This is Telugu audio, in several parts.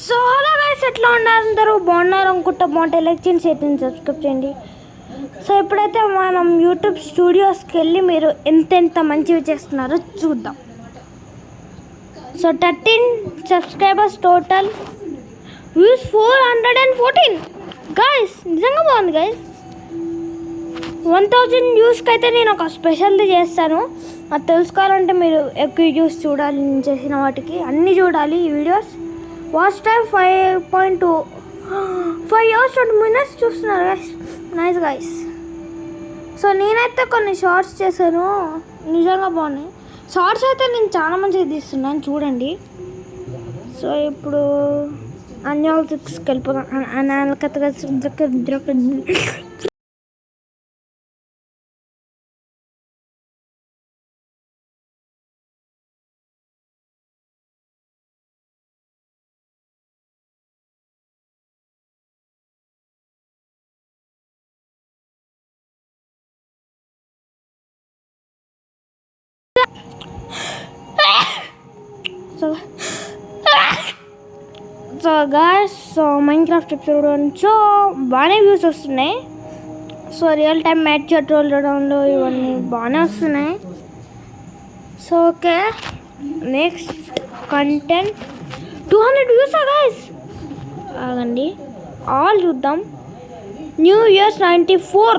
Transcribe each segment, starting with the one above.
సో హలో గైస్, ఎట్లా ఉన్నారు? అందరూ బాగున్నారు అనుకుంటా. బాగుంటే లైక్ చేయండి, షేర్ చేయండి, సబ్స్క్రైబ్ చేయండి. సో ఇప్పుడైతే మనం యూట్యూబ్ స్టూడియోస్కి వెళ్ళి మీరు ఎంత మంచివి చేస్తున్నారో చూద్దాం. So 13 subscribers, total views 414 guys. నిజంగా బాగుంది గైస్. 1000 వ్యూస్కి అయితే నేను ఒక స్పెషల్ది చేస్తాను. అది తెలుసుకోవాలంటే మీరు ఎక్కువ వ్యూస్ చూడాలి. నేను చేసిన వాటికి అన్నీ చూడాలి ఈ videos. Watch time 5.2 5 hours 20 minutes చూస్తున్నారు గైస్. Nice guys. సో నేనైతే కొన్ని షార్ట్స్ చేశాను, నిజంగా బాగున్నాయి. షార్ట్స్ అయితే నేను చాలా మంచిగా తీస్తున్నాను, చూడండి. సో ఇప్పుడు అనాలిటిక్స్కి వెళ్ళిపోతాను. So guys, so Minecraft episode so బాగానే వ్యూస్ వస్తున్నాయి. సో రియల్ టైం మ్యాచ్ చూడడంలో ఇవన్నీ బాగానే వస్తున్నాయి. సో ఓకే, నెక్స్ట్ కంటెంట్ 200 వ్యూసా గాయ్స్. ఆగండి, ఆల్ చూద్దాం. New viewers 94,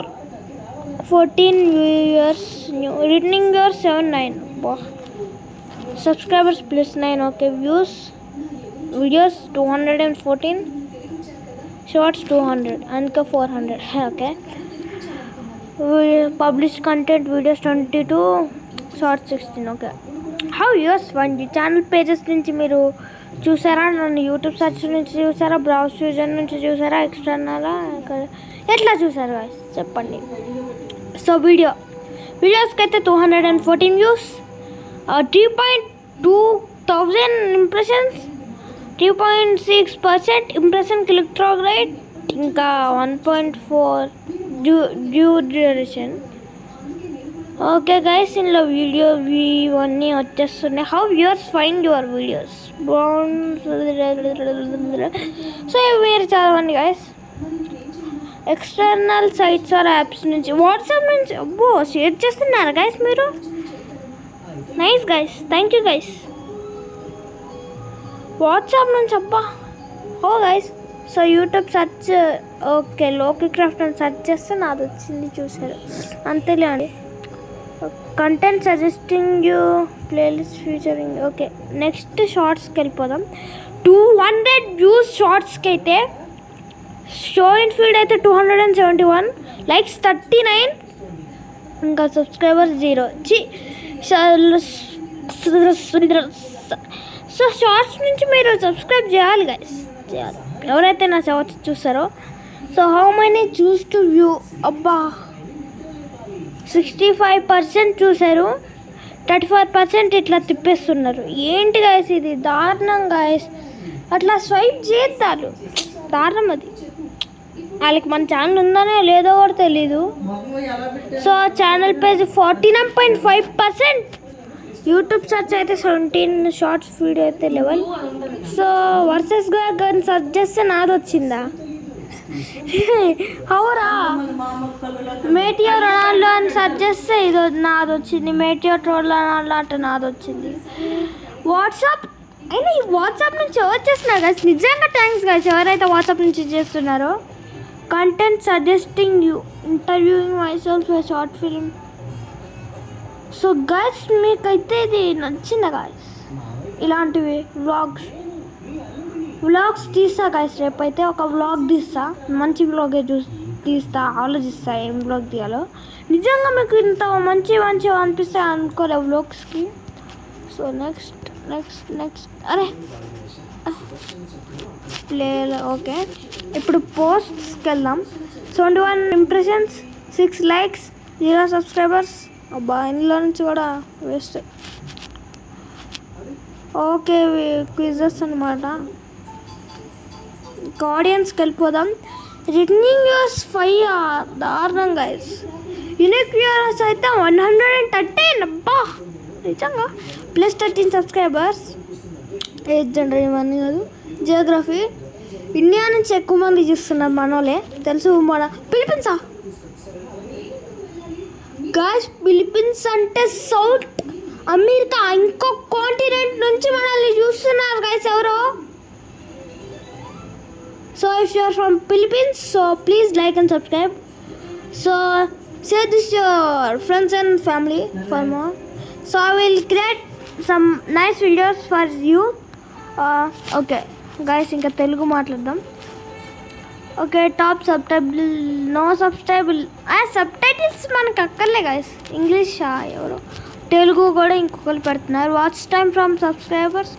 14 viewers, new returning viewers 79, subscribers +9. Okay, videos 214, shorts 200, అందుకే 400. Okay, publish content videos 22, shorts 16. Okay, how యూస్ ఫైండ్ ఛానల్ పేజెస్ నుంచి మీరు చూసారా? నన్ను యూట్యూబ్ సెర్చ్ నుంచి చూసారా? బ్రౌజ్ యూజర్ నుంచి చూసారా? ఎక్స్టర్నలా ఎట్లా చూసారు గాయ్స్ చెప్పండి. సో వీడియోస్కి అయితే 214 views, 3.2,000 impressions, 3.6% impression click through rate, ఇంకా 1.4 డ్యూ డ్యూరేషన్. ఓకే గైస్, ఇందులో వీడియో ఇవన్నీ వచ్చేస్తున్నాయి. How viewers find your videos. So మీరు చదవండి guys. External sites or apps నుంచి, వాట్సాప్ నుంచి అబ్బో షేర్ చేస్తున్నారు గైస్ మీరు. Nice guys, thank you guys. WhatsApp నుంచి అబ్బా. Oh guys, so YouTube search, okay లోకి క్రాఫ్ట్ అని సెర్చ్ చేస్తే నాది వచ్చింది, చూసారు అంతేలే అండి. Content suggesting you playlist ఫ్యూచరింగ్. Okay, next షార్ట్స్కి వెళ్ళిపోదాం. 200 వ్యూస్ షార్ట్స్కి అయితే. షో ఇన్ ఫీడ్ అయితే 271, లైక్స్ 39, ఇంకా సబ్స్క్రైబర్స్ 0. సో షార్ట్స్ నుంచి మీరు సబ్స్క్రైబ్ చేయాలి గైస్, చేయాలి ఎవరైతే నా షార్ట్స్ చూస్తారో. So how many choose to view. అబ్బా 65% చూసారు, 35% ఇట్లా తిప్పేస్తున్నారు. ఏంటి గైస్ ఇది దారుణం గైస్. అట్లా స్వైప్ చేస్తారు, దారుణం అది. వాళ్ళకి మన ఛానల్ ఉందనే లేదో కూడా తెలీదు. సో ఆ ఛానల్ పేజ్ 49.5%, యూట్యూబ్ సెర్చ్ అయితే 17, షార్ట్స్ వీడియో అయితే 11. సో వర్సెస్ గన్ సెర్చ్ చేస్తే నాది వచ్చిందా? అవురా, మేటియో రొనాల్డో అని సెర్చ్ చేస్తే ఇది నాది వచ్చింది. మేటియో రొనాల్డో అంటే నాది వచ్చింది. వాట్సాప్ అయినా ఈ వాట్సాప్ నుంచి ఎవరు చేస్తున్నారు గైస్? నిజంగా థ్యాంక్స్ గైస్ ఎవరైతే వాట్సాప్ నుంచి చేస్తున్నారో. Content suggesting you, interviewing my self A short film. So guys మీకైతే ఇది నచ్చిందా గైస్? ఇలాంటివి వ్లాగ్స్ తీస్తా గైస్. రేపైతే ఒక వ్లాగ్ తీస్తా, మంచి వ్లాగే తీస్తా, ఆలోచిస్తా ఏం వ్లాగ్ తీయాలో. నిజంగా మీకు ఇంత మంచిగా అనిపిస్తాయి అనుకోలే వ్లాగ్స్కి. సో నెక్స్ట్ అరే ప్లే. ఓకే, ఇప్పుడు పోస్ట్స్కి వెళ్దాం. 21 ఇంప్రెషన్స్, 6 likes, 0 సబ్స్క్రైబర్స్. అబ్బా ఇందులో నుంచి కూడా వేస్ట్. ఓకే, క్విజెస్ అనమాట. ఆడియన్స్కి వెళ్ళిపోదాం. రిటర్నింగ్ వ్యూస్ 5, దారుణం గైస్. యూనిక్ వ్యూవర్స్ అయితే 113. అబ్బా నిజంగా +13 సబ్స్క్రైబర్స్. 8 జనరల్ ఇవన్నీ కాదు. జియోగ్రఫీ. ఇండియా నుంచి ఎక్కువ మంది చూస్తున్నారు మనోలే తెలుసు. మన ఫిలిప్పీన్సా గాయ్స్? ఫిలిప్పీన్స్ అంటే సౌత్ అమెరికా, ఇంకో కాంటినెంట్ నుంచి మనల్ని చూస్తున్నారు గాయ్స్ ఎవరో. So if you are from Philippines, so please like and subscribe. So share this your friends and family for more. So I will create some nice videos for you. Okay guys, ఇంకా తెలుగు మాట్లాడదాం. Okay, top subtitle, no subtitle. Subtitles మనకు అక్కర్లే గైస్. ఇంగ్లీష్ ఎవరో, తెలుగు కూడా ఇంకొకరు పెడుతున్నారు. Watch time from subscribers.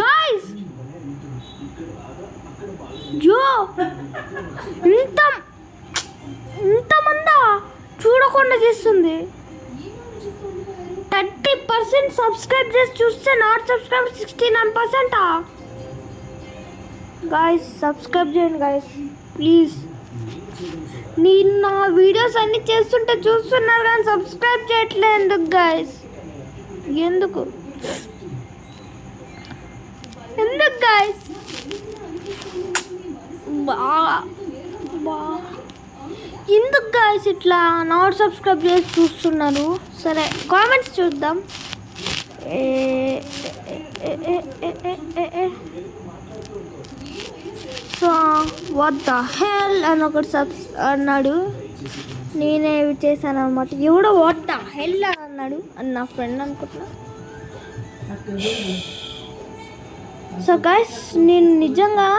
Guys జో ఇంతమందా చూడకుండా చేస్తుంది. 30% సబ్స్క్రైబ్ చేసి చూస్తే నాట్ సబ్స్క్రైబ్ 69%. గాయస్ సబ్స్క్రైబ్ చేయండి గాయస్ ప్లీజ్. నేను నా వీడియోస్ అన్ని చేస్తుంటే చూస్తున్నారు కానీ సబ్స్క్రైబ్ చేయట్లేదు ఎందుకు గాయస్? ఎందుకు గాయస్? ఎందుకు గాయస్ ఇట్లా నాట్ సబ్స్క్రైబ్ చేసి చూస్తున్నారు? సరే కామెంట్స్ చూద్దాం. సో వాట్ ద హెల్ అని ఒకటి అన్నాడు. నేనే ఇవి చేశాను అనమాట. ఎవడో వాట్ ద హెల్ అని అన్నాడు, అని నా ఫ్రెండ్ అనుకుంటున్నా. సో గాయస్ నేను నిజంగా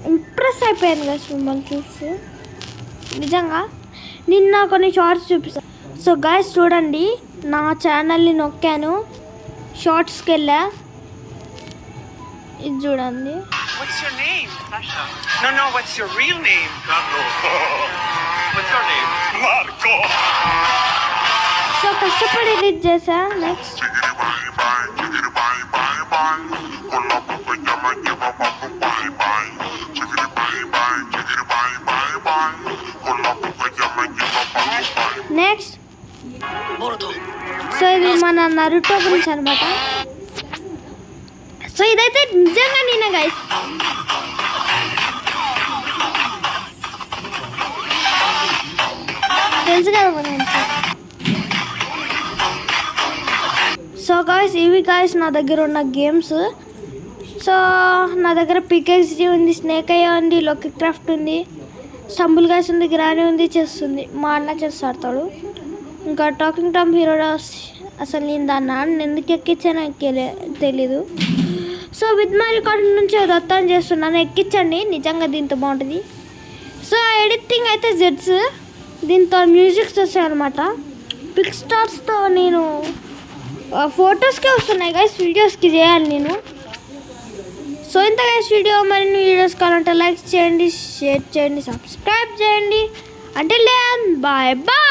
ఇంప్రెస్ అయిపోయాను గాయస్ మిమ్మల్ని చూసి. నిజంగా నిన్న కొన్ని షార్ట్స్ చూపిస్తాను. సో గాయస్ చూడండి, నా ఛానల్ని నొక్కాను, షార్ట్స్కి వెళ్ళా. ఇది చూడండి. What's your name? Sasha. No, what's your real name? Carlo. What's your name? Marco. So కష్టపడి ఎడిట్ చేసా. నెక్స్ట్ సో ఇది మన నరుటో గురించి అనమాట. సో ఇదైతే నిజంగా నేనే గైస్. తెలుసు కదా మనం. సో గాయస్ ఇవి గాయస్ నా దగ్గర ఉన్న గేమ్స్. సో నా దగ్గర పికెక్స్జీ ఉంది, స్నేక్ అయ్యా ఉంది, లోకి క్రాఫ్ట్ ఉంది, స్టంబుల్ గాయస్ ఉంది, గ్రానీ ఉంది, చెస్ ఉంది. మా అన్న చెస్ ఆడతాడు. ఇంకా టాకింగ్ టామ్ హీరో అసలు నేను దాన్ని ఎందుకు ఎక్కించానో తెలీదు. సో విత్ మై రికార్డ్ నుంచి దత్తం చేస్తున్నాను, ఎక్కించండి. నిజంగా దీంతో బాగుంటుంది. సో ఎడిటింగ్ అయితే జెడ్స్, దీంతో మ్యూజిక్స్ వస్తాయి అనమాట. పిక్ స్టార్స్తో నేను ఫొటోస్కే వస్తున్నాయి గైస్, వీడియోస్కి చేయాలి నేను. సో ఇంత గైస్ వీడియో. మరిన్ని వీడియోస్ కావాలంటే లైక్ చేయండి, షేర్ చేయండి, సబ్స్క్రైబ్ చేయండి. అంటే బాయ్ బాయ్.